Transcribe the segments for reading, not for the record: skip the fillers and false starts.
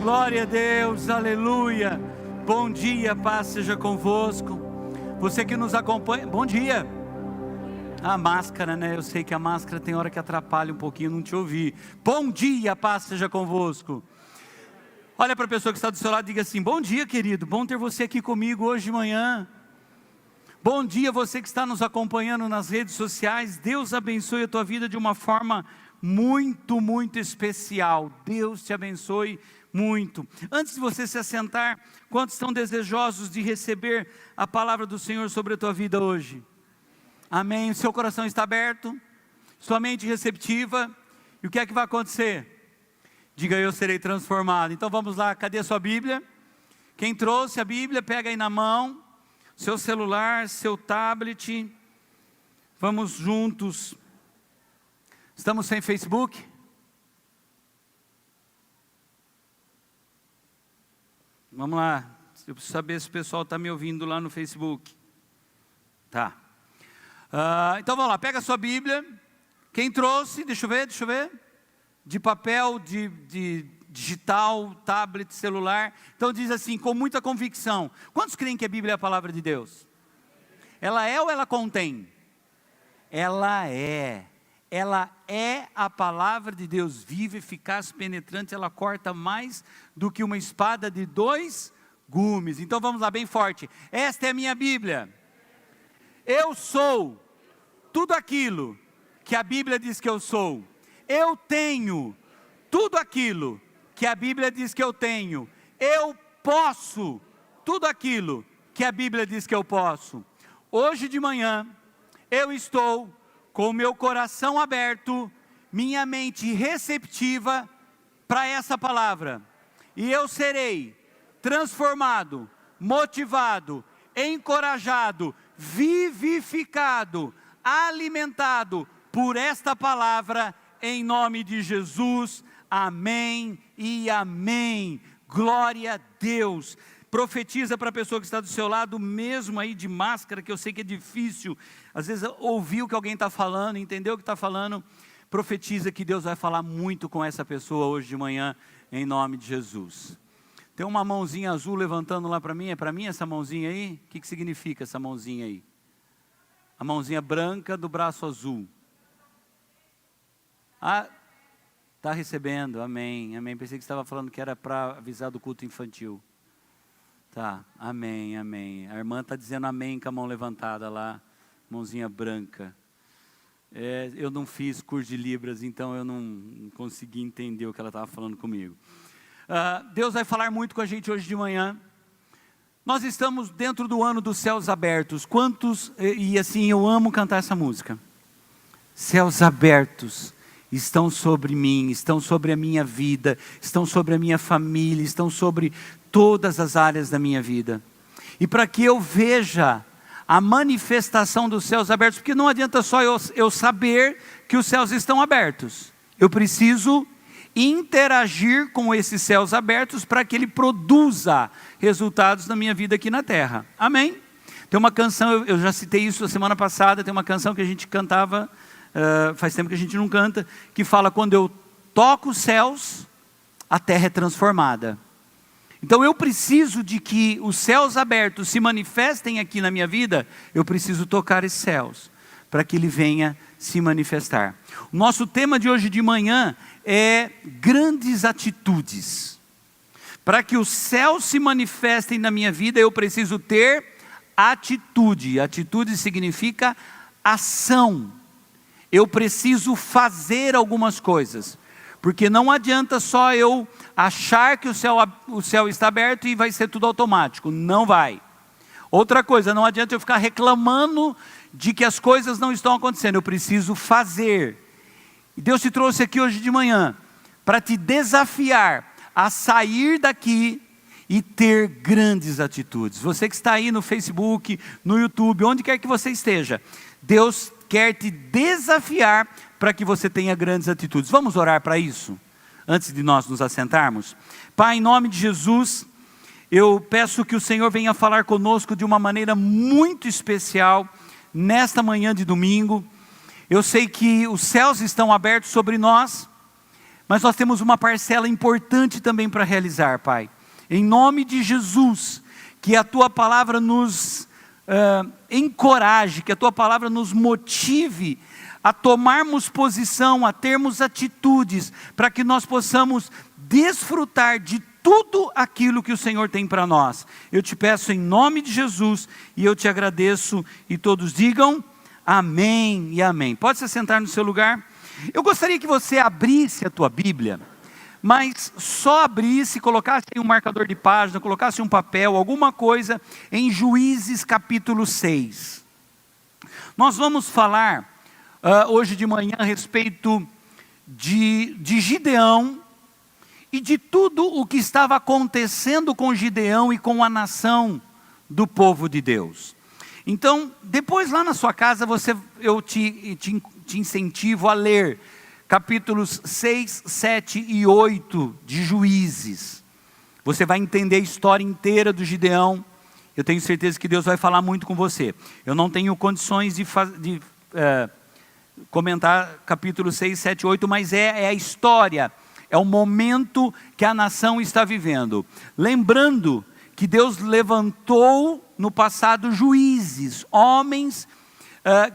Glória a Deus, aleluia. Bom dia, paz seja convosco. Você que nos acompanha, bom dia. A máscara, né? Eu sei que a máscara tem hora que atrapalha um pouquinho, não te ouvi. Bom dia, paz seja convosco. Olha para a pessoa que está do seu lado e diga assim: bom dia, querido, bom ter você aqui comigo hoje de manhã. Bom dia, você que está nos acompanhando nas redes sociais. Deus abençoe a tua vida de uma forma muito, muito especial. Deus te abençoe muito. Antes de você se assentar, quantos estão desejosos de receber a palavra do Senhor sobre a tua vida hoje? Amém. O seu coração está aberto, sua mente receptiva, e o que é que vai acontecer? Diga: eu serei transformado. Então vamos lá, cadê a sua Bíblia? Quem trouxe a Bíblia, pega aí na mão, seu celular, seu tablet, vamos juntos. Estamos sem Facebook? Vamos lá, eu preciso saber se o pessoal está me ouvindo lá no Facebook. Tá. Então vamos lá, pega a sua Bíblia. Quem trouxe, deixa eu ver. De papel, de digital, tablet, celular. Então diz assim, com muita convicção. Quantos creem que a Bíblia é a palavra de Deus? Ela é ou ela contém? Ela é. Ela é a palavra de Deus, viva, eficaz, penetrante. Ela corta mais do que uma espada de 2 gumes. Então vamos lá, bem forte. Esta é a minha Bíblia. Eu sou tudo aquilo que a Bíblia diz que eu sou. Eu tenho tudo aquilo que a Bíblia diz que eu tenho. Eu posso tudo aquilo que a Bíblia diz que eu posso. Hoje de manhã, eu estou com o meu coração aberto, minha mente receptiva para essa palavra. E eu serei transformado, motivado, encorajado, vivificado, alimentado por esta palavra, em nome de Jesus. Amém e amém. Glória a Deus. Profetiza para a pessoa que está do seu lado, mesmo aí de máscara, que eu sei que é difícil, às vezes ouvir o que alguém está falando, entender o que está falando. Profetiza que Deus vai falar muito com essa pessoa hoje de manhã, em nome de Jesus. Tem uma mãozinha azul levantando lá para mim, é para mim essa mãozinha aí? O que significa essa mãozinha aí? A mãozinha branca do braço azul. Está recebendo, amém, amém. Pensei que você estava falando que era para avisar do culto infantil. Tá, amém, amém. A irmã está dizendo amém com a mão levantada lá, mãozinha branca. Eu não fiz curso de Libras, então eu não consegui entender o que ela estava falando comigo. Deus vai falar muito com a gente hoje de manhã. Nós estamos dentro do ano dos céus abertos. Quantos, e assim, eu amo cantar essa música. Céus abertos estão sobre mim, estão sobre a minha vida, estão sobre a minha família, estão sobre todas as áreas da minha vida. E para que eu veja a manifestação dos céus abertos, porque não adianta só eu saber que os céus estão abertos. Eu preciso interagir com esses céus abertos para que ele produza resultados na minha vida aqui na terra. Amém? Tem uma canção, eu já citei isso a semana passada, tem uma canção que a gente cantava, faz tempo que a gente não canta, que fala: quando eu toco os céus, a terra é transformada. Então eu preciso de que os céus abertos se manifestem aqui na minha vida. Eu preciso tocar esses céus, para que ele venha se manifestar. O nosso tema de hoje de manhã é grandes atitudes. Para que os céus se manifestem na minha vida, eu preciso ter atitude. Atitude significa ação. Eu preciso fazer algumas coisas. Porque não adianta só eu achar que o céu está aberto e vai ser tudo automático. Não vai. Outra coisa, não adianta eu ficar reclamando de que as coisas não estão acontecendo. Eu preciso fazer. E Deus te trouxe aqui hoje de manhã para te desafiar a sair daqui e ter grandes atitudes. Você que está aí no Facebook, no YouTube, onde quer que você esteja, Deus quer te desafiar para que você tenha grandes atitudes. Vamos orar para isso? Antes de nós nos assentarmos. Pai, em nome de Jesus, eu peço que o Senhor venha falar conosco de uma maneira muito especial, nesta manhã de domingo. Eu sei que os céus estão abertos sobre nós, mas nós temos uma parcela importante também para realizar, Pai. Em nome de Jesus, que a Tua palavra nos encoraje, que a Tua palavra nos motive a tomarmos posição, a termos atitudes, para que nós possamos desfrutar de tudo aquilo que o Senhor tem para nós. Eu te peço em nome de Jesus, e eu te agradeço, e todos digam amém e amém. Pode se sentar no seu lugar? Eu gostaria que você abrisse a tua Bíblia, mas só abrisse, colocasse um marcador de página, colocasse um papel, alguma coisa, em Juízes capítulo 6. Nós vamos falar hoje de manhã a respeito de Gideão, e de tudo o que estava acontecendo com Gideão e com a nação do povo de Deus. Então, depois lá na sua casa, eu te incentivo a ler capítulos 6, 7 e 8 de Juízes. Você vai entender a história inteira do Gideão. Eu tenho certeza que Deus vai falar muito com você. Eu não tenho condições de comentar capítulos 6, 7 e 8, mas é a história, é o momento que a nação está vivendo. Lembrando que Deus levantou no passado juízes, homens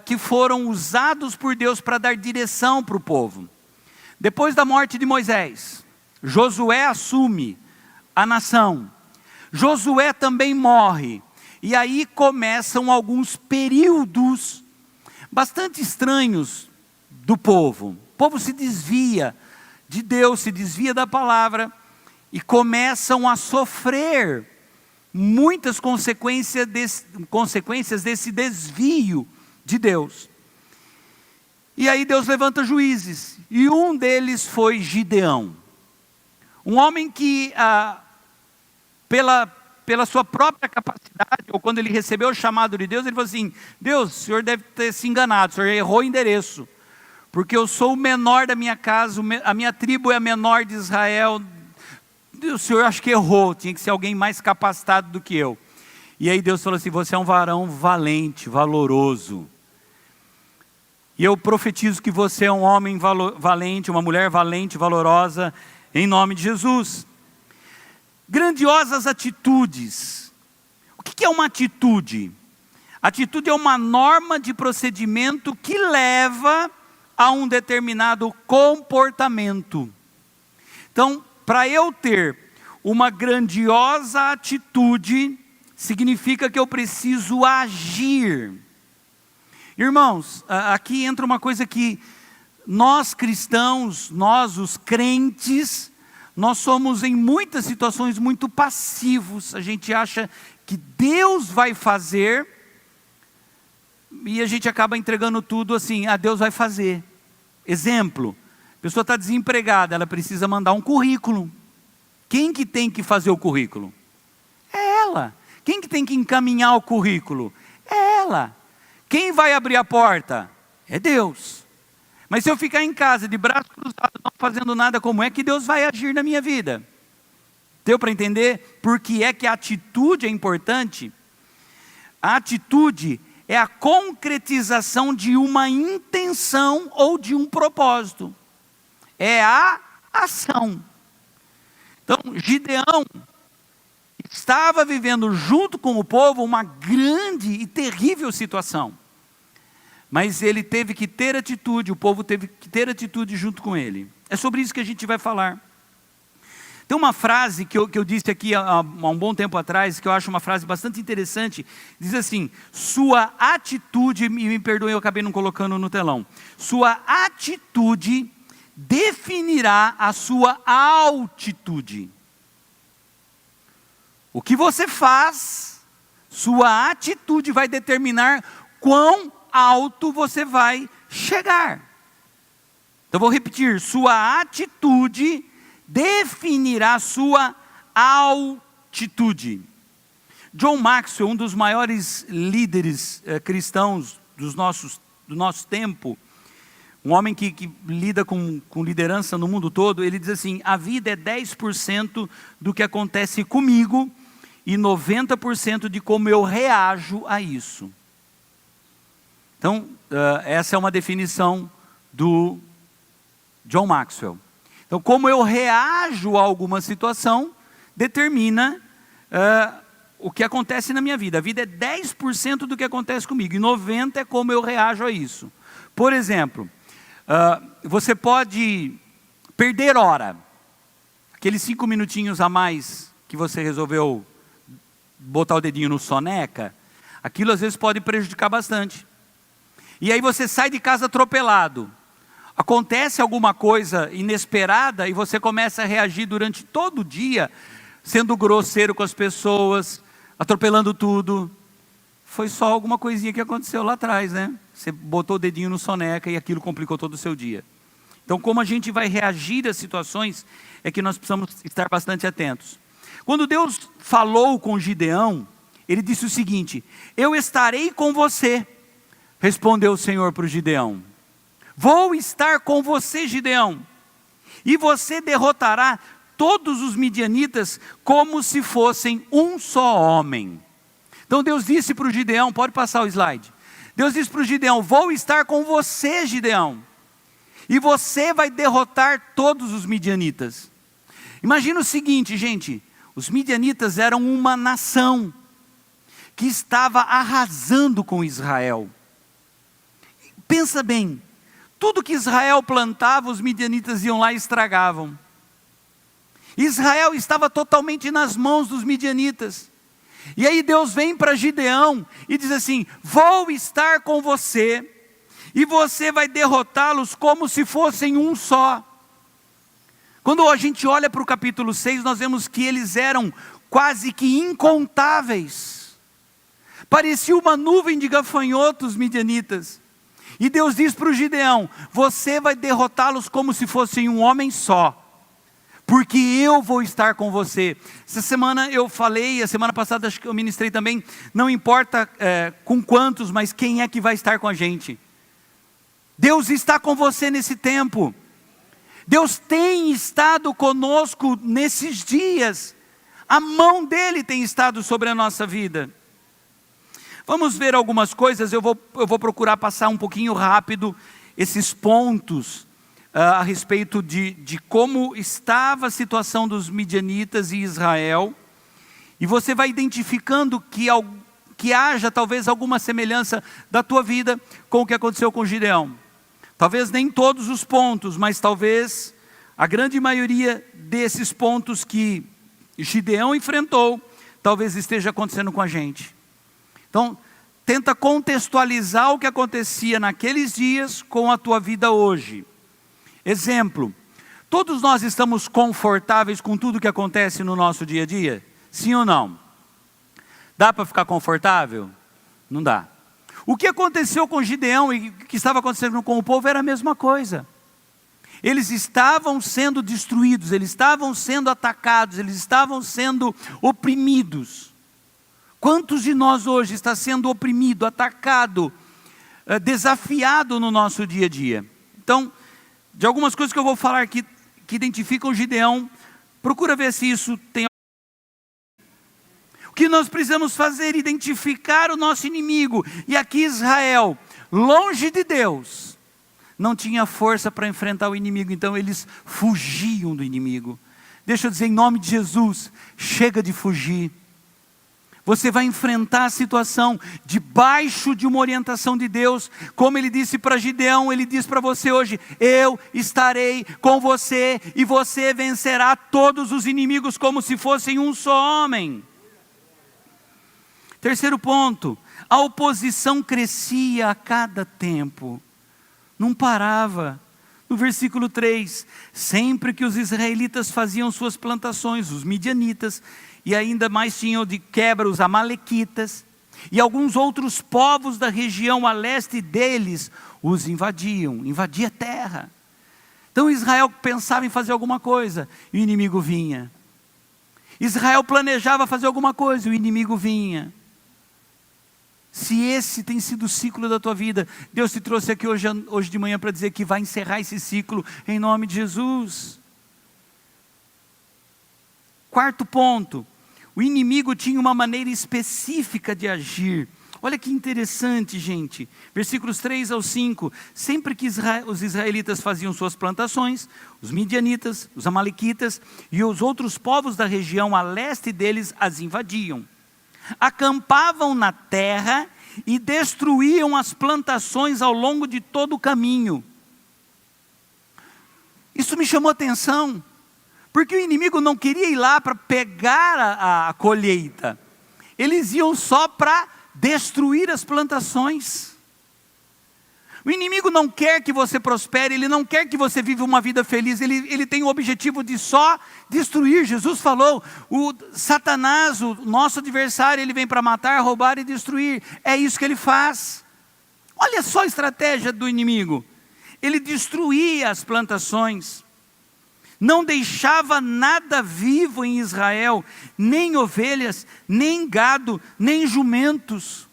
que foram usados por Deus para dar direção para o povo. Depois da morte de Moisés, Josué assume a nação. Josué também morre. E aí começam alguns períodos bastante estranhos do povo. O povo se desvia de Deus, se desvia da palavra e começam a sofrer muitas consequências desse desvio de Deus. E aí Deus levanta juízes, e um deles foi Gideão, um homem que pela sua própria capacidade, ou quando ele recebeu o chamado de Deus, ele falou assim: Deus, o senhor deve ter se enganado, o senhor errou o endereço, porque eu sou o menor da minha casa, a minha tribo é a menor de Israel. O senhor acho que errou, tinha que ser alguém mais capacitado do que eu. E aí Deus falou assim: você é um varão valente, valoroso. E eu profetizo que você é um homem valente, uma mulher valente, valorosa, em nome de Jesus. Grandiosas atitudes. O que é uma atitude? Atitude é uma norma de procedimento que leva a um determinado comportamento. Então, para eu ter uma grandiosa atitude, significa que eu preciso agir. Irmãos, aqui entra uma coisa que nós cristãos, nós os crentes, nós somos em muitas situações muito passivos. A gente acha que Deus vai fazer e a gente acaba entregando tudo assim: Deus vai fazer. Exemplo, a pessoa está desempregada, ela precisa mandar um currículo. Quem que tem que fazer o currículo? É ela. Quem que tem que encaminhar o currículo? É ela. Quem vai abrir a porta? É Deus. Mas se eu ficar em casa de braços cruzados, não fazendo nada, como é que Deus vai agir na minha vida? Deu para entender por que é que a atitude é importante? A atitude é a concretização de uma intenção ou de um propósito. É a ação. Então, Gideão estava vivendo junto com o povo uma grande e terrível situação. Mas ele teve que ter atitude, o povo teve que ter atitude junto com ele. É sobre isso que a gente vai falar. Tem uma frase que eu disse aqui há um bom tempo atrás, que eu acho uma frase bastante interessante. Diz assim: sua atitude, me perdoe, eu acabei não colocando no telão. Sua atitude definirá a sua altitude. O que você faz, sua atitude vai determinar quão alto você vai chegar. Então vou repetir: sua atitude definirá a sua altitude. John Maxwell, um dos maiores líderes cristãos do nosso tempo, um homem que lida com liderança no mundo todo, ele diz assim: a vida é 10% do que acontece comigo e 90% de como eu reajo a isso. Então, essa é uma definição do John Maxwell. Então, como eu reajo a alguma situação, determina o que acontece na minha vida. A vida é 10% do que acontece comigo, e 90% é como eu reajo a isso. Por exemplo, você pode perder hora. Aqueles 5 minutinhos a mais que você resolveu botar o dedinho no soneca, aquilo às vezes pode prejudicar bastante. E aí você sai de casa atropelado. Acontece alguma coisa inesperada e você começa a reagir durante todo o dia, sendo grosseiro com as pessoas, atropelando tudo. Foi só alguma coisinha que aconteceu lá atrás, né? Você botou o dedinho no soneca e aquilo complicou todo o seu dia. Então, como a gente vai reagir às situações, é que nós precisamos estar bastante atentos. Quando Deus falou com Gideão, Ele disse o seguinte: eu estarei com você, respondeu o Senhor para o Gideão. Vou estar com você, Gideão, e você derrotará todos os midianitas como se fossem um só homem. Então Deus disse para o Gideão, pode passar o slide. Deus disse para o Gideão: vou estar com você, Gideão, e você vai derrotar todos os midianitas. Imagina o seguinte, gente, os midianitas eram uma nação que estava arrasando com Israel. Pensa bem, tudo que Israel plantava, os midianitas iam lá e estragavam. Israel estava totalmente nas mãos dos midianitas. E aí Deus vem para Gideão e diz assim: vou estar com você, e você vai derrotá-los como se fossem um só. Quando a gente olha para o capítulo 6, nós vemos que eles eram quase que incontáveis. Parecia uma nuvem de gafanhotos midianitas. E Deus diz para o Gideão: você vai derrotá-los como se fossem um homem só, porque eu vou estar com você. Essa semana eu falei, a semana passada acho que eu ministrei também, não importa com quantos, mas quem é que vai estar com a gente. Deus está com você nesse tempo. Deus tem estado conosco nesses dias. A mão dele tem estado sobre a nossa vida. Vamos ver algumas coisas. Eu vou procurar passar um pouquinho rápido esses pontos a respeito de como estava a situação dos midianitas e Israel. E você vai identificando que haja talvez alguma semelhança da tua vida com o que aconteceu com Gideão. Talvez nem todos os pontos, mas talvez a grande maioria desses pontos que Gideão enfrentou, talvez esteja acontecendo com a gente. Então, tenta contextualizar o que acontecia naqueles dias com a tua vida hoje. Exemplo, todos nós estamos confortáveis com tudo que acontece no nosso dia a dia? Sim ou não? Dá para ficar confortável? Não dá. O que aconteceu com Gideão e o que estava acontecendo com o povo era a mesma coisa. Eles estavam sendo destruídos, eles estavam sendo atacados, eles estavam sendo oprimidos. Quantos de nós hoje está sendo oprimido, atacado, desafiado no nosso dia a dia? Então, de algumas coisas que eu vou falar aqui que identificam Gideão, procura ver se isso tem. O que nós precisamos fazer? Identificar o nosso inimigo. E aqui Israel, longe de Deus, não tinha força para enfrentar o inimigo, então eles fugiam do inimigo. Deixa eu dizer, em nome de Jesus, chega de fugir. Você vai enfrentar a situação debaixo de uma orientação de Deus. Como Ele disse para Gideão, Ele diz para você hoje: eu estarei com você e você vencerá todos os inimigos como se fossem um só homem. Terceiro ponto, a oposição crescia a cada tempo, não parava. No versículo 3, sempre que os israelitas faziam suas plantações, os midianitas, e ainda mais tinham de quebra os amalequitas, e alguns outros povos da região a leste deles, os invadia a terra. Então Israel pensava em fazer alguma coisa, e o inimigo vinha. Israel planejava fazer alguma coisa, e o inimigo vinha. Se esse tem sido o ciclo da tua vida, Deus te trouxe aqui hoje de manhã para dizer que vai encerrar esse ciclo em nome de Jesus. Quarto ponto, o inimigo tinha uma maneira específica de agir. Olha que interessante, gente. Versículos 3 ao 5. Sempre que os israelitas faziam suas plantações, os midianitas, os amalequitas e os outros povos da região a leste deles as invadiam. Acampavam na terra e destruíam as plantações ao longo de todo o caminho. Isso me chamou a atenção, porque o inimigo não queria ir lá para pegar a colheita. Eles iam só para destruir as plantações. O inimigo não quer que você prospere, ele não quer que você viva uma vida feliz, ele tem o objetivo de só destruir. Jesus falou, o Satanás, o nosso adversário, ele vem para matar, roubar e destruir. É isso que ele faz. Olha só a estratégia do inimigo. Ele destruía as plantações, não deixava nada vivo em Israel, nem ovelhas, nem gado, nem jumentos.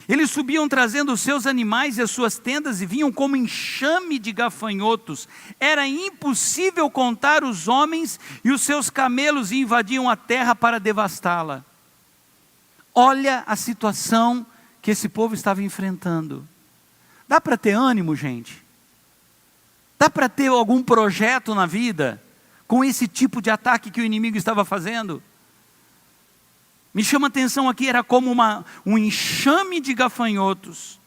Eles subiam trazendo os seus animais e as suas tendas e vinham como enxame de gafanhotos. Era impossível contar os homens e os seus camelos e invadiam a terra para devastá-la. Olha a situação que esse povo estava enfrentando. Dá para ter ânimo, gente? Dá para ter algum projeto na vida com esse tipo de ataque que o inimigo estava fazendo? Me chama a atenção aqui, era como um enxame de gafanhotos.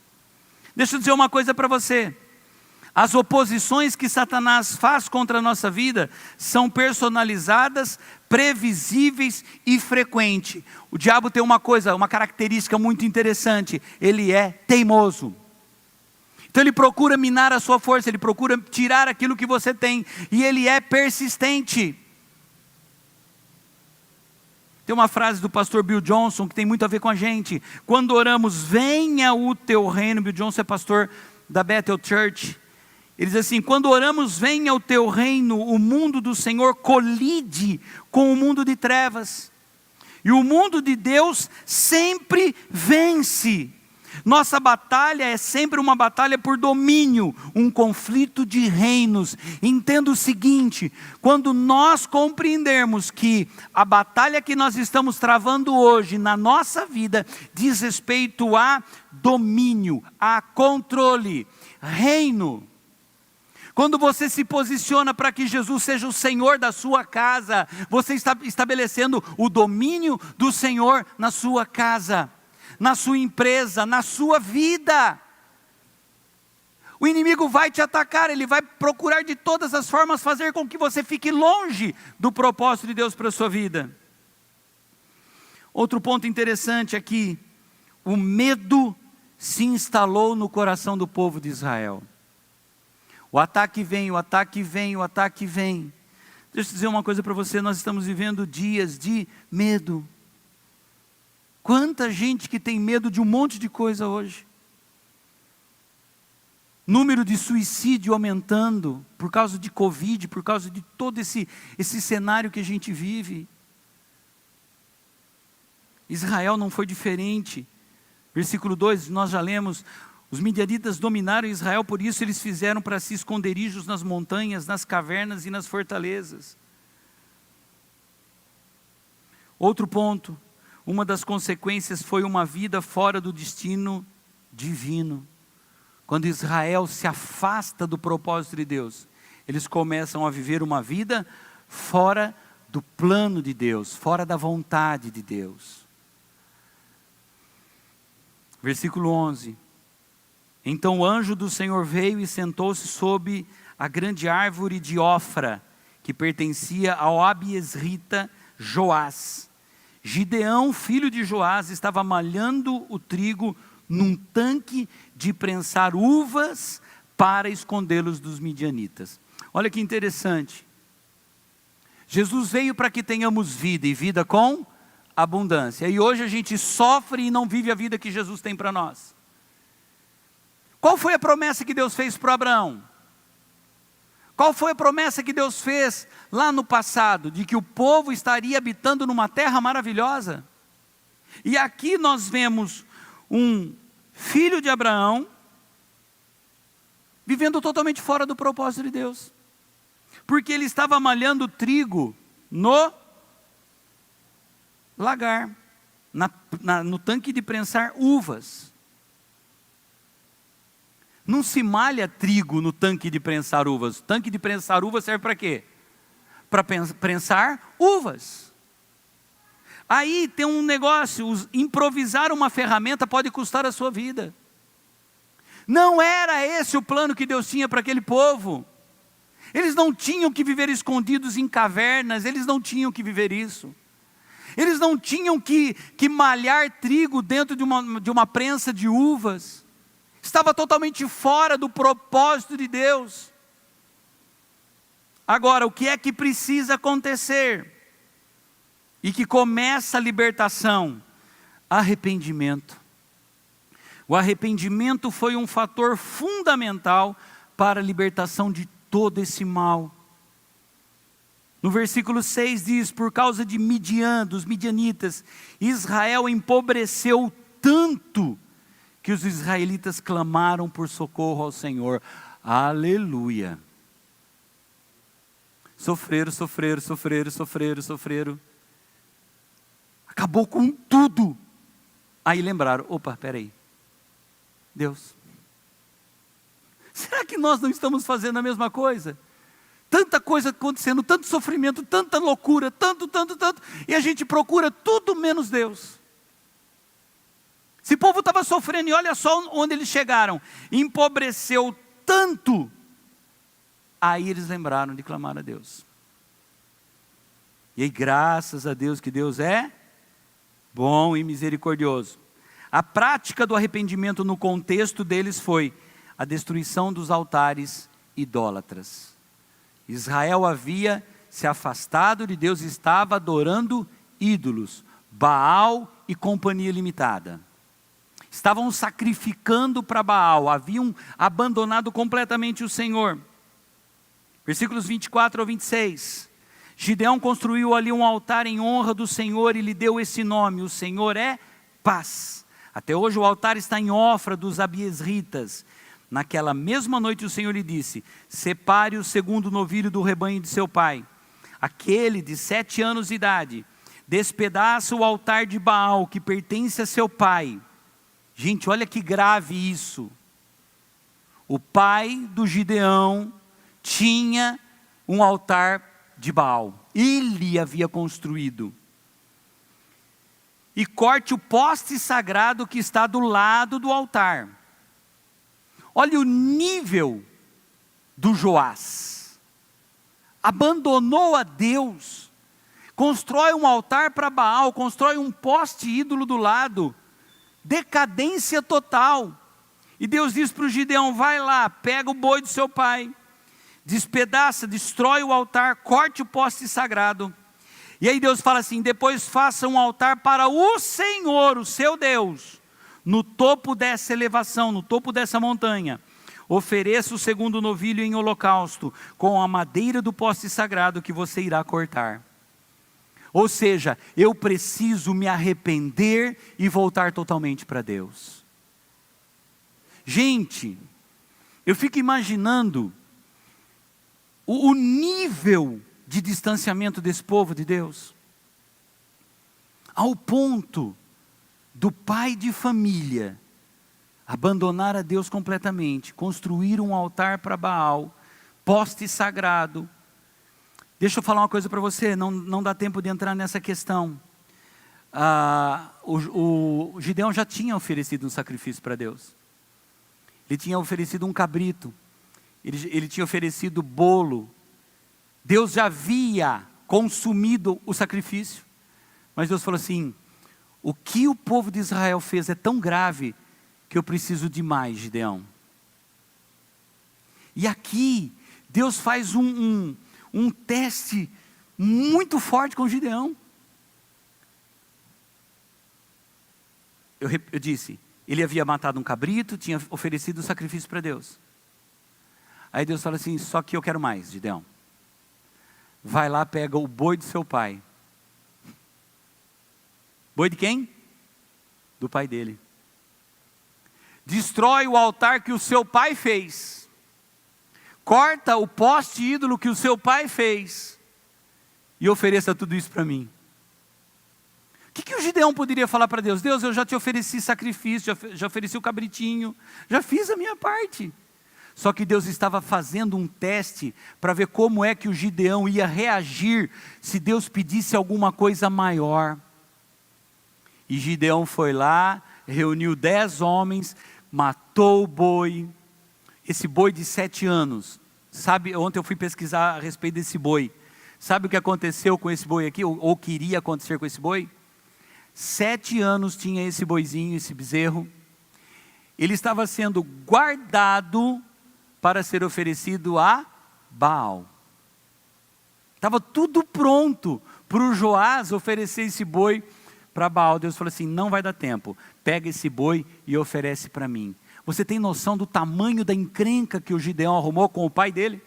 Deixa eu dizer uma coisa para você. As oposições que Satanás faz contra a nossa vida são personalizadas, previsíveis e frequentes. O diabo tem uma característica muito interessante. Ele é teimoso. Então ele procura minar a sua força, ele procura tirar aquilo que você tem, e ele é persistente. Tem uma frase do pastor Bill Johnson que tem muito a ver com a gente. Quando oramos, venha o teu reino. Bill Johnson é pastor da Bethel Church. Ele diz assim, quando oramos, venha o teu reino, o mundo do Senhor colide com o mundo de trevas. E o mundo de Deus sempre vence. Nossa batalha é sempre uma batalha por domínio, um conflito de reinos. Entenda o seguinte, quando nós compreendermos que a batalha que nós estamos travando hoje na nossa vida diz respeito a domínio, a controle, reino. Quando você se posiciona para que Jesus seja o Senhor da sua casa, você está estabelecendo o domínio do Senhor na sua casa, na sua empresa, na sua vida. O inimigo vai te atacar, ele vai procurar de todas as formas fazer com que você fique longe do propósito de Deus para a sua vida. Outro ponto interessante aqui, o medo se instalou no coração do povo de Israel. O ataque vem, o ataque vem, o ataque vem. Deixa eu dizer uma coisa para você, nós estamos vivendo dias de medo. Quanta gente que tem medo de um monte de coisa hoje. Número de suicídio aumentando por causa de Covid, por causa de todo esse cenário que a gente vive. Israel não foi diferente. Versículo 2, nós já lemos, os midianitas dominaram Israel, por isso eles fizeram para si esconderijos nas montanhas, nas cavernas e nas fortalezas. Outro ponto, uma das consequências foi uma vida fora do destino divino. Quando Israel se afasta do propósito de Deus, eles começam a viver uma vida fora do plano de Deus, fora da vontade de Deus. Versículo 11. Então o anjo do Senhor veio e sentou-se sob a grande árvore de Ofra, que pertencia ao abiesrita Joás. Gideão, filho de Joás, estava malhando o trigo num tanque de prensar uvas para escondê-los dos midianitas. Olha que interessante. Jesus veio para que tenhamos vida, e vida com abundância. E hoje a gente sofre e não vive a vida que Jesus tem para nós. Qual foi a promessa que Deus fez para Abraão? Qual foi a promessa que Deus fez lá no passado? De que o povo estaria habitando numa terra maravilhosa. E aqui nós vemos um filho de Abraão vivendo totalmente fora do propósito de Deus. Porque ele estava malhando trigo no lagar. no tanque de prensar uvas. Não se malha trigo no tanque de prensar uvas. O tanque de prensar uvas serve para quê? Para prensar uvas. Aí tem um negócio, improvisar uma ferramenta pode custar a sua vida. Não era esse o plano que Deus tinha para aquele povo. Eles não tinham que viver escondidos em cavernas, eles não tinham que viver isso. Eles não tinham que malhar trigo dentro de uma prensa de uvas. Estava totalmente fora do propósito de Deus. Agora, o que é que precisa acontecer? E que começa a libertação? Arrependimento. O arrependimento foi um fator fundamental para a libertação de todo esse mal. No versículo 6 diz, por causa de Midian, dos midianitas, Israel empobreceu tanto que os israelitas clamaram por socorro ao Senhor. Aleluia. Sofreram. Acabou com tudo. Aí lembraram, opa, peraí. Deus, será que nós não estamos fazendo a mesma coisa? Tanta coisa acontecendo, tanto sofrimento, tanta loucura, tanto, e a gente procura tudo menos Deus. Esse povo estava sofrendo, e olha só onde eles chegaram, empobreceu tanto, aí eles lembraram de clamar a Deus. E aí, graças a Deus, que Deus é bom e misericordioso. A prática do arrependimento no contexto deles foi a destruição dos altares idólatras. Israel havia se afastado de Deus e estava adorando ídolos, Baal e companhia limitada. Estavam sacrificando para Baal, haviam abandonado completamente o Senhor. Versículos 24 ao 26. Gideão construiu ali um altar em honra do Senhor e lhe deu esse nome, o Senhor é paz. Até hoje o altar está em Ofra dos Abiesritas. Naquela mesma noite o Senhor lhe disse, separe o segundo novilho do rebanho de seu pai, aquele de 7 anos de idade, despedaça o altar de Baal que pertence a seu pai. Gente, olha que grave isso. O pai do Gideão tinha um altar de Baal, ele havia construído. E corte o poste sagrado que está do lado do altar. Olha o nível do Joás. Abandonou a Deus. Constrói um altar para Baal, constrói um poste ídolo do lado. Decadência total. E Deus diz para o Gideão, vai lá, pega o boi do seu pai, despedaça, destrói o altar, corte o poste sagrado. E aí Deus fala assim, depois faça um altar para o Senhor, o seu Deus, no topo dessa elevação, no topo dessa montanha. Ofereça o segundo novilho em holocausto, com a madeira do poste sagrado que você irá cortar. Ou seja, eu preciso me arrepender e voltar totalmente para Deus. Gente, eu fico imaginando o nível de distanciamento desse povo de Deus, ao ponto do pai de família abandonar a Deus completamente, construir um altar para Baal, poste sagrado. Deixa eu falar uma coisa para você, não dá tempo de entrar nessa questão. O Gideão já tinha oferecido um sacrifício para Deus. Ele tinha oferecido um cabrito, ele tinha oferecido bolo. Deus já havia consumido o sacrifício, mas Deus falou assim, o que o povo de Israel fez é tão grave, que eu preciso de mais, Gideão. E aqui, Deus faz um teste muito forte com Gideão. Eu disse, ele havia matado um cabrito, tinha oferecido o sacrifício para Deus. Aí Deus fala assim, só que eu quero mais, Gideão. Vai lá, pega o boi do seu pai. Boi de quem? Do pai dele. Destrói o altar que o seu pai fez. Corta o poste ídolo que o seu pai fez. E ofereça tudo isso para mim. O que o Gideão poderia falar para Deus? Deus, eu já te ofereci sacrifício, já ofereci o cabritinho, já fiz a minha parte. Só que Deus estava fazendo um teste para ver como é que o Gideão ia reagir se Deus pedisse alguma coisa maior. E Gideão foi lá, reuniu 10 homens, matou o boi, esse boi de 7 anos. Sabe, ontem eu fui pesquisar a respeito desse boi. Sabe o que aconteceu com esse boi aqui, ou queria acontecer com esse boi? 7 anos tinha esse boizinho, esse bezerro. Ele estava sendo guardado para ser oferecido a Baal. Estava tudo pronto para o Joás oferecer esse boi para Baal. Deus falou assim, não vai dar tempo, pega esse boi e oferece para mim. Você tem noção do tamanho da encrenca que o Gideão arrumou com o pai dele?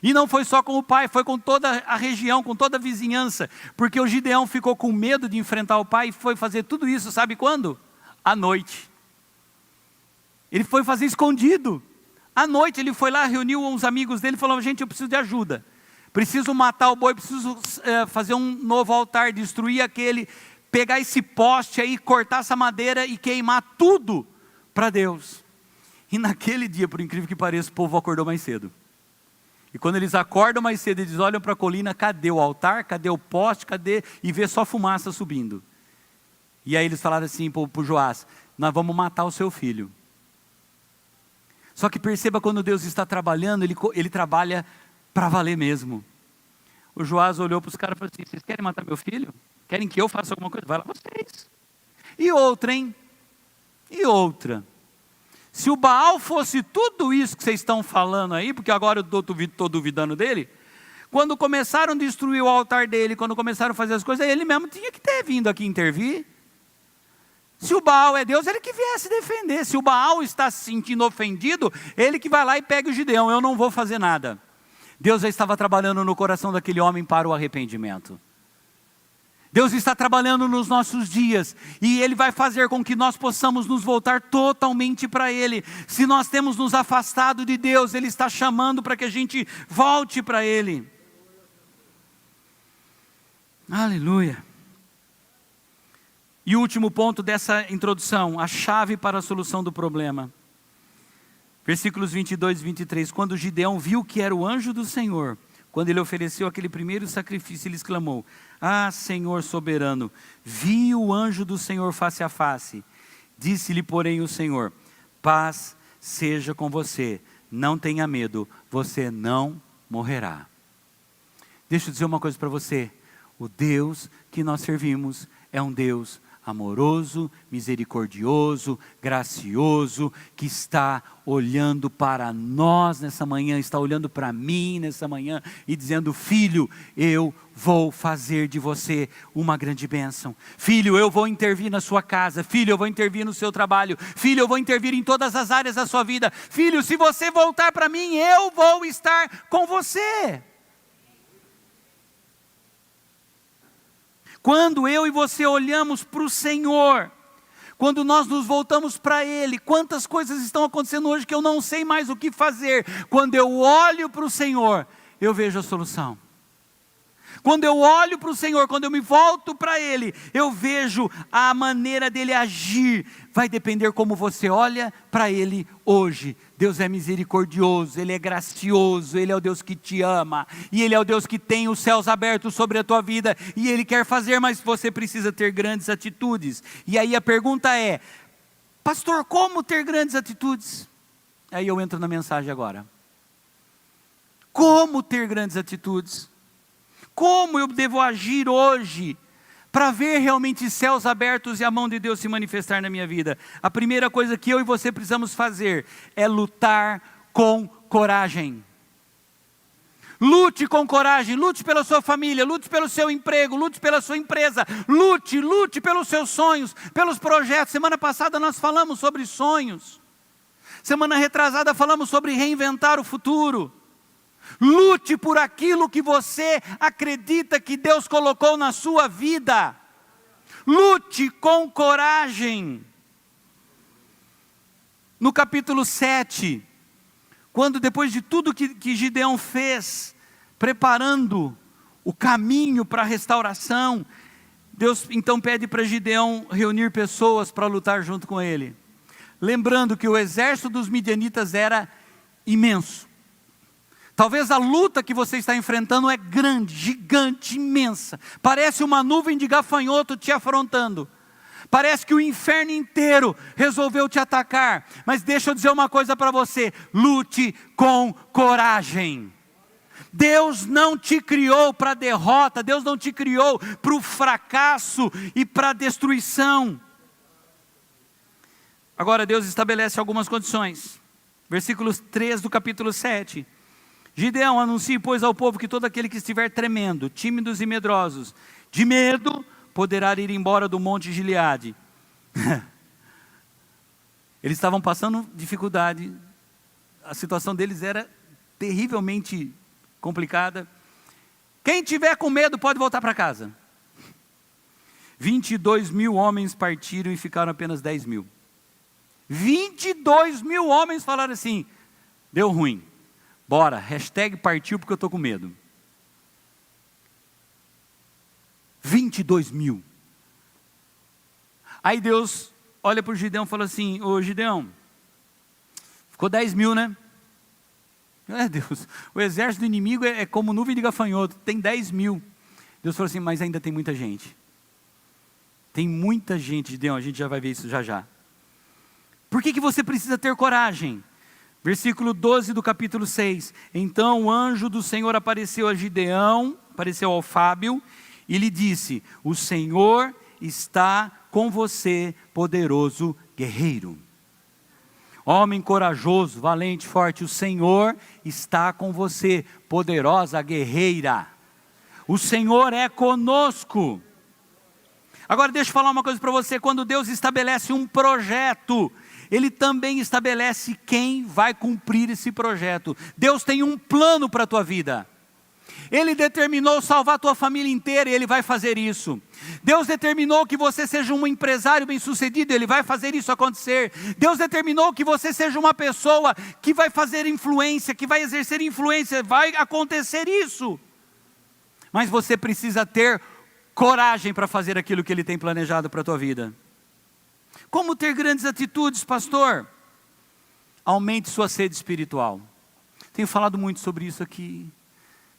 E não foi só com o pai, foi com toda a região, com toda a vizinhança, porque o Gideão ficou com medo de enfrentar o pai e foi fazer tudo isso, sabe quando? À noite. Ele foi fazer escondido. À noite ele foi lá, reuniu uns amigos dele e falou, gente, eu preciso de ajuda. Preciso matar o boi, preciso fazer um novo altar, destruir aquele, pegar esse poste aí, cortar essa madeira e queimar tudo para Deus. E naquele dia, por incrível que pareça, o povo acordou mais cedo. E quando eles acordam mais cedo, eles olham para a colina, cadê o altar, cadê o poste, cadê? E vê só fumaça subindo. E aí eles falaram assim para o Joás, nós vamos matar o seu filho. Só que perceba, quando Deus está trabalhando, Ele trabalha para valer mesmo. O Joás olhou para os caras e falou assim, vocês querem matar meu filho? Querem que eu faça alguma coisa? Vai lá vocês. E outra, hein? E outra. Se o Baal fosse tudo isso que vocês estão falando aí, porque agora eu estou duvidando dele, quando começaram a destruir o altar dele, quando começaram a fazer as coisas, ele mesmo tinha que ter vindo aqui intervir. Se o Baal é Deus, ele que viesse defender. Se o Baal está se sentindo ofendido, ele que vai lá e pega o Gideão, eu não vou fazer nada. Deus já estava trabalhando no coração daquele homem para o arrependimento. Deus está trabalhando nos nossos dias, e Ele vai fazer com que nós possamos nos voltar totalmente para Ele. Se nós temos nos afastado de Deus, Ele está chamando para que a gente volte para Ele. Aleluia. E o último ponto dessa introdução, a chave para a solução do problema. Versículos 22 e 23, quando Gideão viu que era o anjo do Senhor, quando ele ofereceu aquele primeiro sacrifício, ele exclamou, ah, Senhor soberano, vi o anjo do Senhor face a face. Disse-lhe, porém, o Senhor, paz seja com você, não tenha medo, você não morrerá. Deixa eu dizer uma coisa para você, o Deus que nós servimos é um Deus amoroso, misericordioso, gracioso, que está olhando para nós nessa manhã, está olhando para mim nessa manhã e dizendo, filho, eu vou fazer de você uma grande bênção. Filho, eu vou intervir na sua casa. Filho, eu vou intervir no seu trabalho. Filho, eu vou intervir em todas as áreas da sua vida. Filho, se você voltar para mim, eu vou estar com você. Quando eu e você olhamos para o Senhor, quando nós nos voltamos para Ele, quantas coisas estão acontecendo hoje que eu não sei mais o que fazer. Quando eu olho para o Senhor, eu vejo a solução. Quando eu olho para o Senhor, quando eu me volto para Ele, eu vejo a maneira dEle agir. Vai depender como você olha para Ele hoje. Deus é misericordioso, Ele é gracioso, Ele é o Deus que te ama. E Ele é o Deus que tem os céus abertos sobre a tua vida. E Ele quer fazer, mas você precisa ter grandes atitudes. E aí a pergunta é, pastor, como ter grandes atitudes? Aí eu entro na mensagem agora. Como ter grandes atitudes? Como eu devo agir hoje para ver realmente céus abertos e a mão de Deus se manifestar na minha vida? A primeira coisa que eu e você precisamos fazer é lutar com coragem. Lute com coragem, lute pela sua família, lute pelo seu emprego, lute pela sua empresa, lute pelos seus sonhos, pelos projetos. Semana passada nós falamos sobre sonhos. Semana retrasada falamos sobre reinventar o futuro. Lute por aquilo que você acredita que Deus colocou na sua vida. Lute com coragem. No capítulo 7, quando depois de tudo que Gideão fez, preparando o caminho para a restauração, Deus então pede para Gideão reunir pessoas para lutar junto com ele. Lembrando que o exército dos midianitas era imenso. Talvez a luta que você está enfrentando é grande, gigante, imensa. Parece uma nuvem de gafanhoto te afrontando. Parece que o inferno inteiro resolveu te atacar. Mas deixa eu dizer uma coisa para você: lute com coragem. Deus não te criou para derrota, Deus não te criou para o fracasso e para a destruição. Agora Deus estabelece algumas condições. Versículos 3 do capítulo 7. Gideão, anuncie, pois, ao povo que todo aquele que estiver tremendo, tímidos e medrosos, de medo, poderá ir embora do monte Gileade. Eles estavam passando dificuldade, a situação deles era terrivelmente complicada. Quem tiver com medo pode voltar para casa. 22 mil homens partiram e ficaram apenas 10 mil. 22 mil homens falaram assim: deu ruim, bora, #partiu porque eu estou com medo. 22 mil. Aí Deus olha para o Gideão e fala assim: ô Gideão, ficou 10 mil, né? Deus, o exército do inimigo é como nuvem de gafanhoto, tem 10 mil. Deus falou assim: mas ainda tem muita gente. Tem muita gente, Gideão, a gente já vai ver isso já já. Por que você precisa ter coragem? Versículo 12 do capítulo 6. Então o anjo do Senhor apareceu a Gideão, apareceu ao Fábio, e lhe disse: o Senhor está com você, poderoso guerreiro. Homem corajoso, valente, forte, o Senhor está com você, poderosa guerreira. O Senhor é conosco. Agora deixa eu falar uma coisa para você: quando Deus estabelece um projeto, Ele também estabelece quem vai cumprir esse projeto. Deus tem um plano para a tua vida. Ele determinou salvar a tua família inteira e Ele vai fazer isso. Deus determinou que você seja um empresário bem-sucedido, Ele vai fazer isso acontecer. Deus determinou que você seja uma pessoa que vai fazer influência, que vai exercer influência, vai acontecer isso. Mas você precisa ter coragem para fazer aquilo que Ele tem planejado para a tua vida. Como ter grandes atitudes, pastor? Aumente sua sede espiritual. Tenho falado muito sobre isso aqui.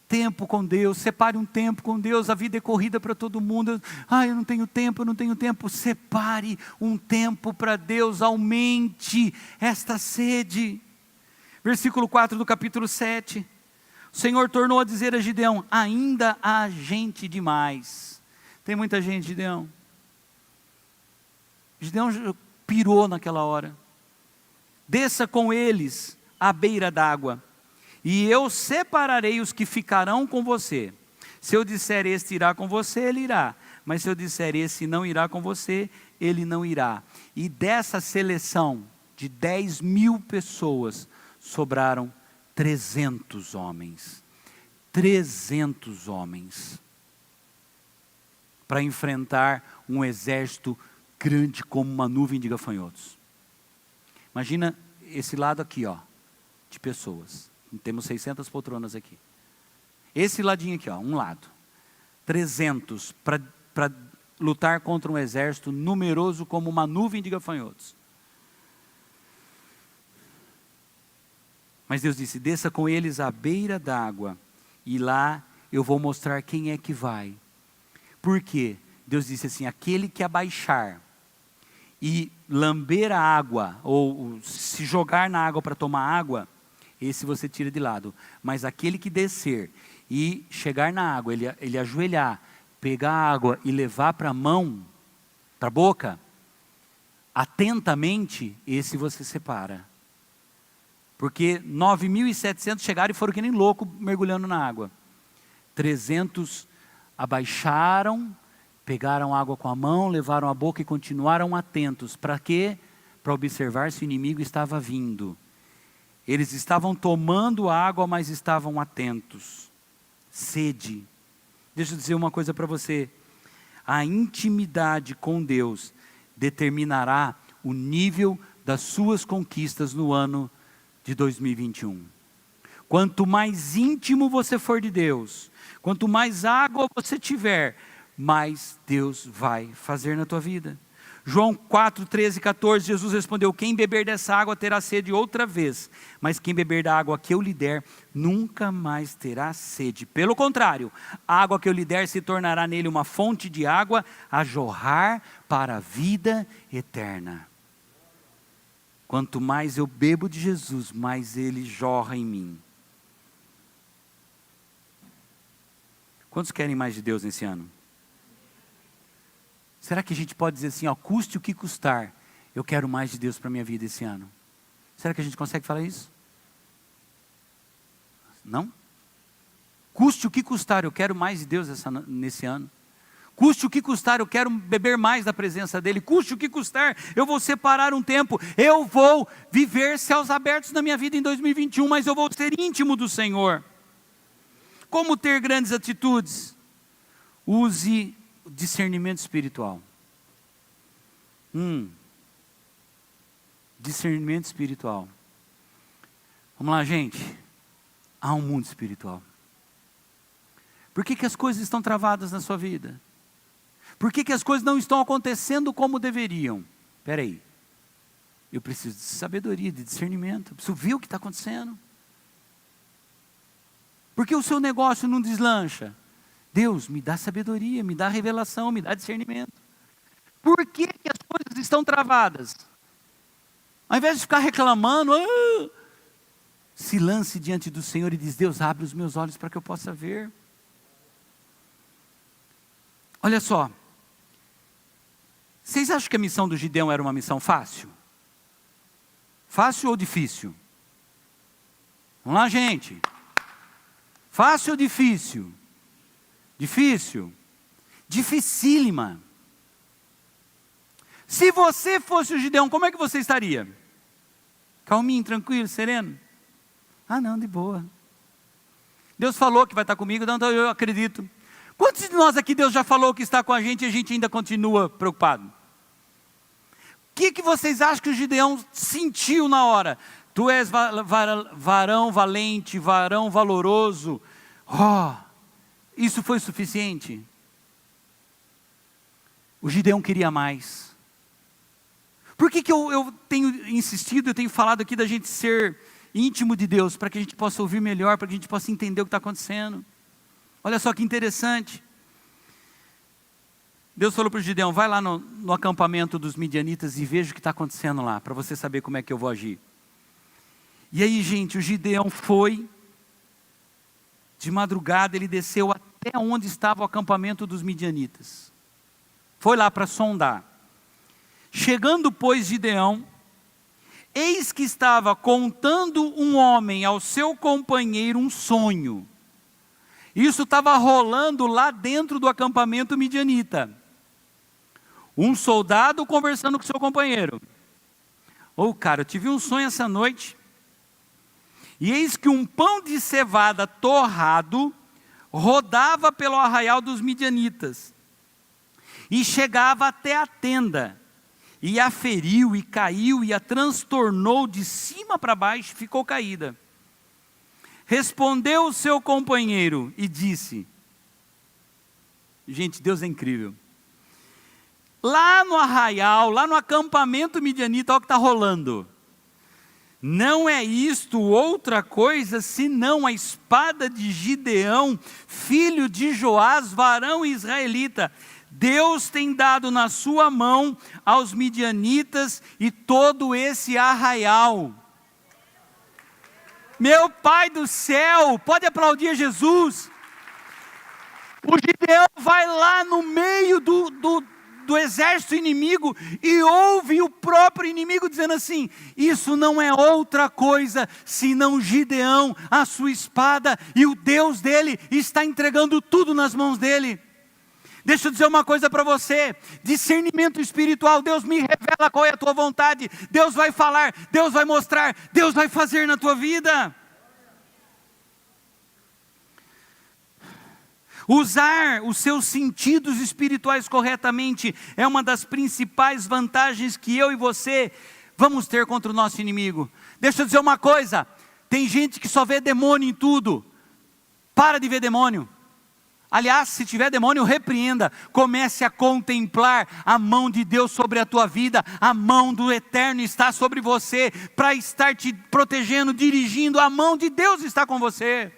Tempo com Deus, separe um tempo com Deus. A vida é corrida para todo mundo. Eu não tenho tempo, eu não tenho tempo. Separe um tempo para Deus, aumente esta sede. Versículo 4 do capítulo 7. O Senhor tornou a dizer a Gideão: ainda há gente demais. Tem muita gente, Gideão. Gideão pirou naquela hora. Desça com eles à beira d'água, e eu separarei os que ficarão com você. Se eu disser este irá com você, ele irá. Mas se eu disser esse não irá com você, ele não irá. E dessa seleção de 10 mil pessoas, sobraram 300 homens. 300 homens. Para enfrentar um exército grande como uma nuvem de gafanhotos. Imagina esse lado aqui, ó, de pessoas. Temos 600 poltronas aqui. Esse ladinho aqui, ó, um lado. 300 para lutar contra um exército numeroso como uma nuvem de gafanhotos. Mas Deus disse: desça com eles à beira d'água, e lá eu vou mostrar quem é que vai. Por quê? Deus disse assim: aquele que abaixar e lamber a água, ou se jogar na água para tomar água, esse você tira de lado. Mas aquele que descer e chegar na água, ele ajoelhar, pegar a água e levar para a mão, para a boca, atentamente, esse você separa. Porque 9.700 chegaram e foram que nem louco mergulhando na água. 300 abaixaram, pegaram água com a mão, levaram a boca e continuaram atentos. Para quê? Para observar se o inimigo estava vindo. Eles estavam tomando água, mas estavam atentos. Sede. Deixa eu dizer uma coisa para você. A intimidade com Deus determinará o nível das suas conquistas no ano de 2021. Quanto mais íntimo você for de Deus, quanto mais água você tiver, mais Deus vai fazer na tua vida. João 4, 13 e 14, Jesus respondeu: quem beber dessa água terá sede outra vez, mas quem beber da água que eu lhe der, nunca mais terá sede. Pelo contrário, a água que eu lhe der se tornará nele uma fonte de água a jorrar para a vida eterna. Quanto mais eu bebo de Jesus, mais ele jorra em mim. Quantos querem mais de Deus nesse ano? Será que a gente pode dizer assim, ó, custe o que custar, eu quero mais de Deus para a minha vida esse ano? Será que a gente consegue falar isso? Não? Custe o que custar, eu quero mais de Deus nesse ano. Custe o que custar, eu quero beber mais da presença dEle. Custe o que custar, eu vou separar um tempo. Eu vou viver céus abertos na minha vida em 2021, mas eu vou ser íntimo do Senhor. Como ter grandes atitudes? Use discernimento espiritual. Discernimento espiritual. Vamos lá, gente. Há um mundo espiritual. Por que as coisas estão travadas na sua vida? Por que as coisas não estão acontecendo como deveriam? Espera aí. Eu preciso de sabedoria, de discernimento. Eu preciso ver o que está acontecendo. Por que o seu negócio não deslancha? Deus, me dá sabedoria, me dá revelação, me dá discernimento. Por que as coisas estão travadas? Ao invés de ficar reclamando, se lance diante do Senhor e diz: Deus, abre os meus olhos para que eu possa ver. Olha só. Vocês acham que a missão do Gideão era uma missão fácil? Fácil ou difícil? Vamos lá, gente. Fácil ou difícil? Difícil. Dificílima. Se você fosse o Gideão, como é que você estaria? Calminho, tranquilo, sereno? Ah, não, de boa. Deus falou que vai estar comigo, então eu acredito. Quantos de nós aqui Deus já falou que está com a gente e a gente ainda continua preocupado? O que vocês acham que o Gideão sentiu na hora? Tu és varão valente, varão valoroso. Isso foi suficiente? O Gideão queria mais. Por que eu tenho insistido, eu tenho falado aqui da gente ser íntimo de Deus? Para que a gente possa ouvir melhor, para que a gente possa entender o que está acontecendo. Olha só que interessante. Deus falou para o Gideão: vai lá no acampamento dos midianitas e veja o que está acontecendo lá, para você saber como é que eu vou agir. E aí, gente, o Gideão foi, de madrugada ele desceu até onde estava o acampamento dos midianitas. Foi lá para sondar. Chegando, pois, Gideão, eis que estava contando um homem ao seu companheiro um sonho. Isso estava rolando lá dentro do acampamento midianita. Um soldado conversando com seu companheiro. Cara, eu tive um sonho essa noite. E eis que um pão de cevada torrado rodava pelo arraial dos midianitas. E chegava até a tenda. E a feriu, e caiu, e a transtornou de cima para baixo, ficou caída. Respondeu o seu companheiro e disse: gente, Deus é incrível. Lá no arraial, lá no acampamento midianita, olha o que está rolando. Não é isto outra coisa, senão a espada de Gideão, filho de Joás, varão israelita. Deus tem dado na sua mão aos midianitas e todo esse arraial. Meu Pai do céu, pode aplaudir Jesus. O Gideão vai lá no meio do exército inimigo e ouve o próprio inimigo dizendo assim: isso não é outra coisa senão Gideão, a sua espada, e o Deus dele está entregando tudo nas mãos dele. Deixa eu dizer uma coisa para você: discernimento espiritual. Deus me revela qual é a tua vontade, Deus vai falar, Deus vai mostrar, Deus vai fazer na tua vida. Usar os seus sentidos espirituais corretamente é uma das principais vantagens que eu e você vamos ter contra o nosso inimigo. Deixa eu dizer uma coisa: tem gente que só vê demônio em tudo. Para de ver demônio. Aliás, se tiver demônio, repreenda. Comece a contemplar a mão de Deus sobre a tua vida. A mão do Eterno está sobre você, para estar te protegendo, dirigindo. A mão de Deus está com você.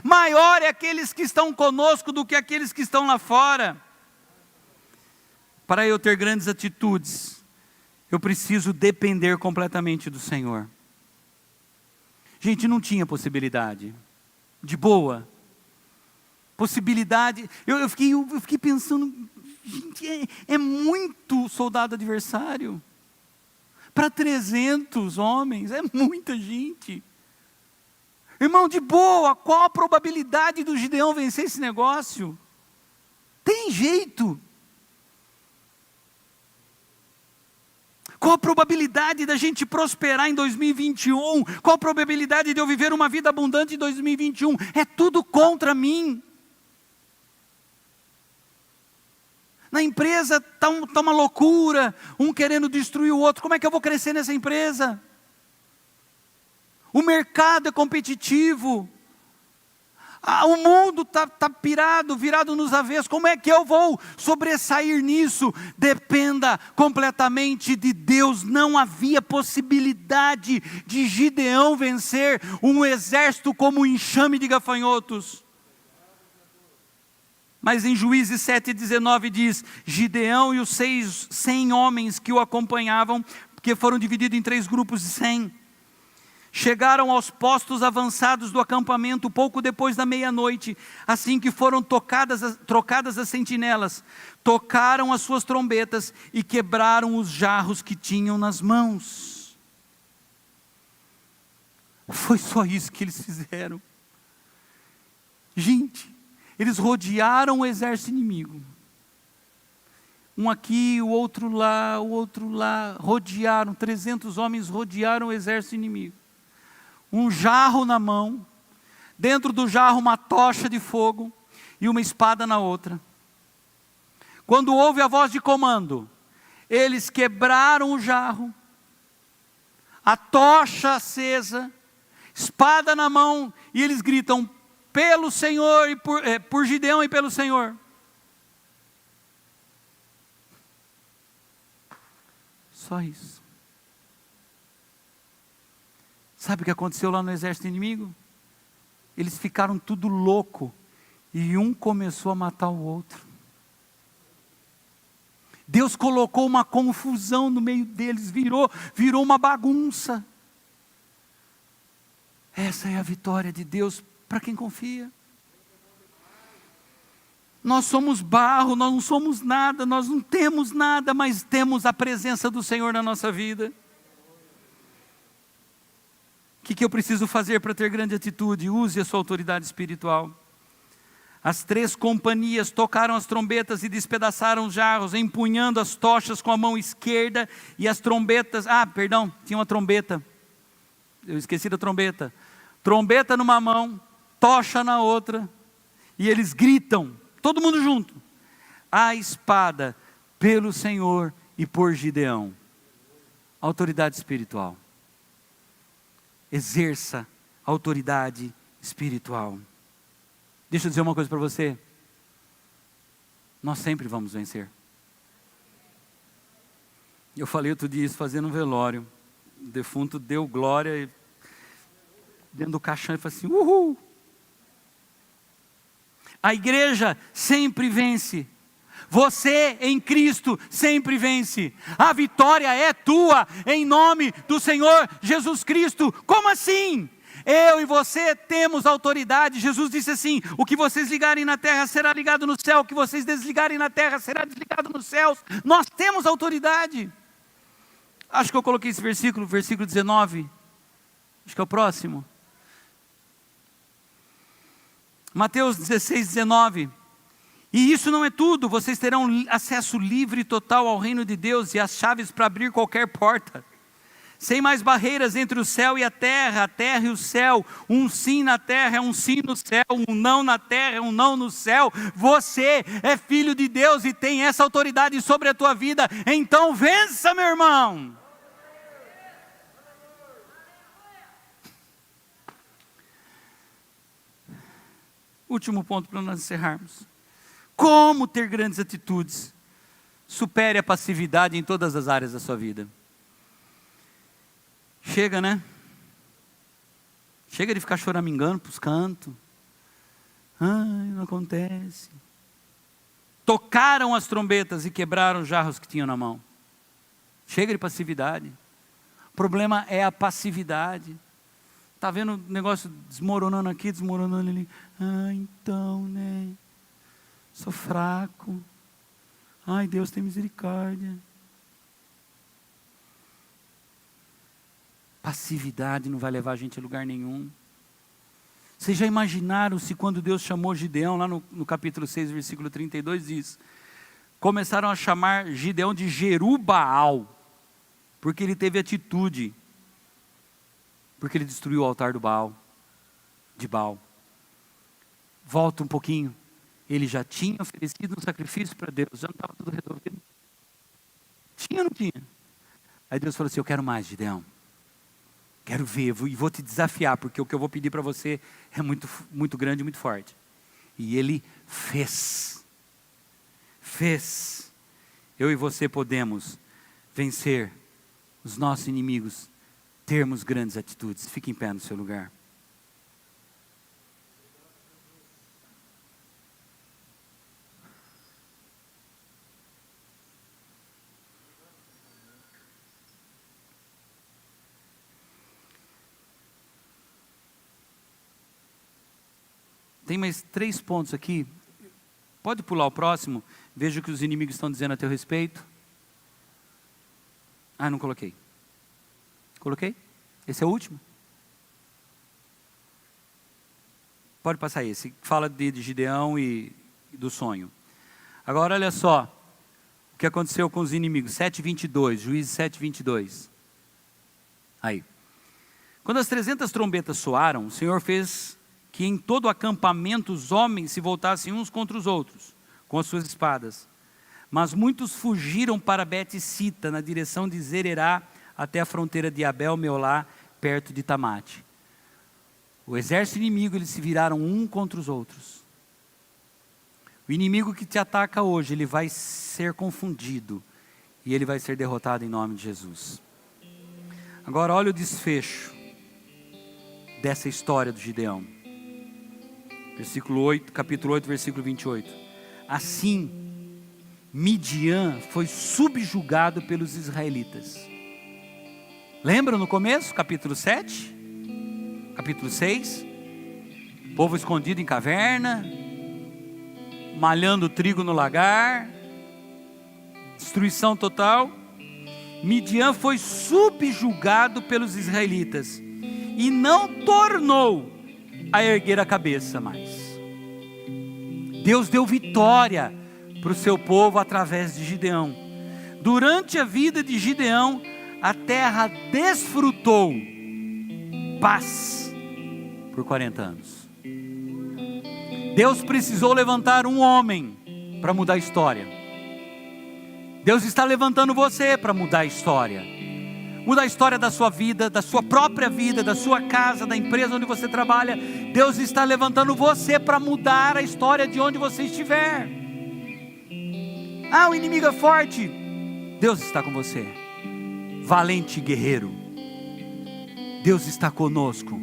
Maior é aqueles que estão conosco do que aqueles que estão lá fora. Para eu ter grandes atitudes, eu preciso depender completamente do Senhor. Gente, não tinha possibilidade. De boa. Possibilidade, eu fiquei pensando, gente, é muito soldado adversário, para 300 homens, é muita gente, irmão, de boa, qual a probabilidade do Gideão vencer esse negócio? Tem jeito. Qual a probabilidade da gente prosperar em 2021? Qual a probabilidade de eu viver uma vida abundante em 2021? É tudo contra mim. Na empresa está uma loucura, um querendo destruir o outro. Como é que eu vou crescer nessa empresa? O mercado é competitivo. O mundo está pirado, virado nos avessos. Como é que eu vou sobressair nisso? Dependa completamente de Deus. Não havia possibilidade de Gideão vencer um exército como um enxame de gafanhotos. Mas em Juízes 7,19 diz, Gideão e os 100 homens que o acompanhavam, porque foram divididos em 3 grupos de 100, chegaram aos postos avançados do acampamento pouco depois da meia-noite, assim que foram trocadas as sentinelas, tocaram as suas trombetas e quebraram os jarros que tinham nas mãos. Foi só isso que eles fizeram. Gente, eles rodearam o exército inimigo. Um aqui, o outro lá, rodearam, 300 homens rodearam o exército inimigo. Um jarro na mão, dentro do jarro uma tocha de fogo e uma espada na outra. Quando houve a voz de comando, eles quebraram o jarro, a tocha acesa, espada na mão, e eles gritam, pelo Senhor, e por Gideão e pelo Senhor. Só isso. Sabe o que aconteceu lá no exército inimigo? Eles ficaram tudo louco, e um começou a matar o outro. Deus colocou uma confusão no meio deles, virou uma bagunça. Essa é a vitória de Deus para quem confia. Nós somos barro, nós não somos nada, nós não temos nada, mas temos a presença do Senhor na nossa vida. O que eu preciso fazer para ter grande atitude? Use a sua autoridade espiritual. As 3 companhias tocaram as trombetas e despedaçaram os jarros, empunhando as tochas com a mão esquerda e as trombetas. Tinha uma trombeta. Eu esqueci da trombeta. Trombeta numa mão, tocha na outra, e eles gritam, todo mundo junto, a espada pelo Senhor e por Gideão. Autoridade espiritual. Exerça a autoridade espiritual. Deixa eu dizer uma coisa para você. Nós sempre vamos vencer. Eu falei outro dia isso fazendo um velório. O defunto deu glória dentro do caixão e falou assim, uhul. A igreja sempre vence. Você em Cristo sempre vence. A vitória é tua em nome do Senhor Jesus Cristo. Como assim? Eu e você temos autoridade. Jesus disse assim, o que vocês ligarem na terra será ligado no céu, o que vocês desligarem na terra será desligado nos céus. Nós temos autoridade. Acho que eu coloquei esse versículo 19. Acho que é o próximo. Mateus 16:19. E isso não é tudo, vocês terão acesso livre e total ao reino de Deus e as chaves para abrir qualquer porta. Sem mais barreiras entre o céu e a terra e o céu. Um sim na terra é um sim no céu, um não na terra é um não no céu. Você é filho de Deus e tem essa autoridade sobre a tua vida. Então vença, meu irmão. Último ponto para nós encerrarmos. Como ter grandes atitudes? Supere a passividade em todas as áreas da sua vida. Chega, né? Chega de ficar choramingando para os cantos. Ai, não acontece. Tocaram as trombetas e quebraram os jarros que tinham na mão. Chega de passividade. O problema é a passividade. Está vendo o negócio desmoronando aqui, desmoronando ali. Ah, então, né? Sou fraco. Ai, Deus tem misericórdia. Passividade não vai levar a gente a lugar nenhum. Vocês já imaginaram se quando Deus chamou Gideão, lá no capítulo 6, versículo 32, diz: começaram a chamar Gideão de Jerubaal, porque ele teve atitude, porque ele destruiu o altar do Baal, de Baal. Volta um pouquinho, ele já tinha oferecido um sacrifício para Deus, já não estava tudo resolvido? Tinha ou não tinha? Aí Deus falou assim: eu quero mais, Gideão. Quero ver, e vou te desafiar, porque o que eu vou pedir para você é muito, muito grande e muito forte. E ele fez. Fez. Eu e você podemos vencer os nossos inimigos, termos grandes atitudes. Fique em pé no seu lugar. Tem mais 3 pontos aqui. Pode pular o próximo. Veja o que os inimigos estão dizendo a teu respeito. Ah, não coloquei. Coloquei? Esse é o último? Pode passar esse. Fala de Gideão e do sonho. Agora olha só. O que aconteceu com os inimigos. 7:22. Juízes 7:22. Aí. Quando as 300 trombetas soaram, o Senhor fez que em todo o acampamento os homens se voltassem uns contra os outros, com as suas espadas. Mas muitos fugiram para Bet-sita, na direção de Zererá, até a fronteira de Abel-Meolá, perto de Tamate. O exército inimigo, eles se viraram um contra os outros. O inimigo que te ataca hoje, ele vai ser confundido, e ele vai ser derrotado em nome de Jesus. Agora olha o desfecho dessa história do Gideão. Versículo 8, capítulo 8, versículo 28. Assim, Midian foi subjugado pelos israelitas. Lembram no começo, capítulo 7? Capítulo 6? Povo escondido em caverna, malhando trigo no lagar, destruição total. Midian foi subjugado pelos israelitas e não tornou a erguer a cabeça mais. Deus deu vitória para o seu povo através de Gideão. Durante a vida de Gideão, a terra desfrutou paz por 40 anos. Deus precisou levantar um homem para mudar a história. Deus está levantando você para mudar a história. Muda a história da sua vida, da sua própria vida, da sua casa, da empresa onde você trabalha. Deus está levantando você para mudar a história de onde você estiver. Ah, o inimigo é forte. Deus está com você. Valente guerreiro. Deus está conosco.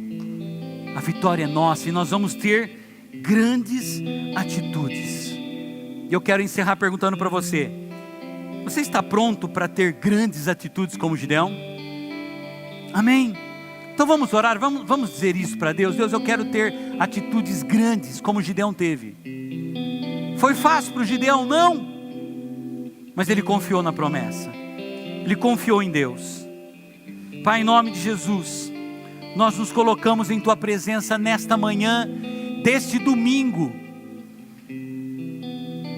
A vitória é nossa e nós vamos ter grandes atitudes. E eu quero encerrar perguntando para você: você está pronto para ter grandes atitudes como Gideão? Amém? Então vamos orar, vamos dizer isso para Deus. Deus, eu quero ter atitudes grandes como Gideão teve. Foi fácil para o Gideão? Não. Mas ele confiou na promessa. Ele confiou em Deus. Pai, em nome de Jesus, nós nos colocamos em Tua presença nesta manhã, deste domingo.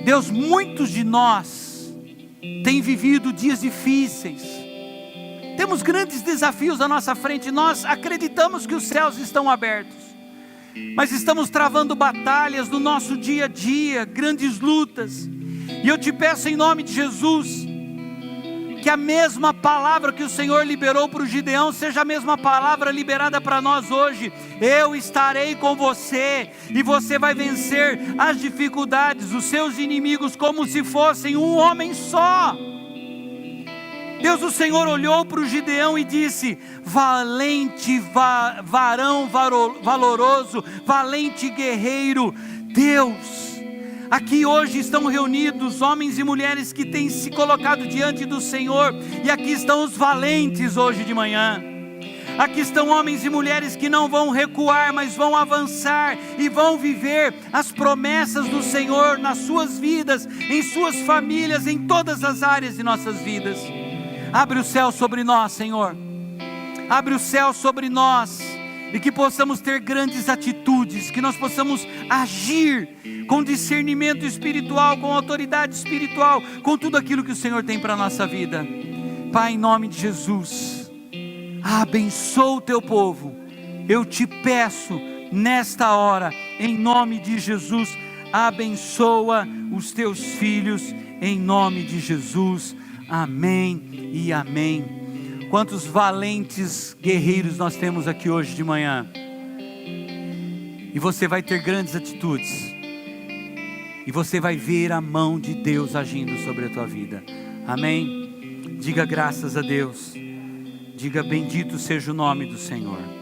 Deus, muitos de nós têm vivido dias difíceis. Temos grandes desafios à nossa frente. Nós acreditamos que os céus estão abertos, mas estamos travando batalhas no nosso dia a dia, grandes lutas. E eu te peço em nome de Jesus, Que a mesma palavra que o Senhor liberou para o Gideão seja a mesma palavra liberada para nós hoje. Eu estarei com você e você vai vencer as dificuldades, os seus inimigos, como se fossem um homem só. Deus, o Senhor olhou para o Gideão e disse: valente varão valoroso, valente guerreiro. Deus, aqui hoje estão reunidos homens e mulheres que têm se colocado diante do Senhor, e aqui estão os valentes hoje de manhã. Aqui estão homens e mulheres que não vão recuar, mas vão avançar e vão viver as promessas do Senhor nas suas vidas, em suas famílias, em todas as áreas de nossas vidas. Abre o céu sobre nós, Senhor. Abre o céu sobre nós, e que possamos ter grandes atitudes, que nós possamos agir com discernimento espiritual, com autoridade espiritual, com tudo aquilo que o Senhor tem para a nossa vida. Pai, em nome de Jesus, abençoa o teu povo. Eu te peço nesta hora, em nome de Jesus, abençoa os teus filhos, em nome de Jesus. Amém e amém. Quantos valentes guerreiros nós temos aqui hoje de manhã. E você vai ter grandes atitudes. E você vai ver a mão de Deus agindo sobre a tua vida. Amém? Diga graças a Deus. Diga bendito seja o nome do Senhor.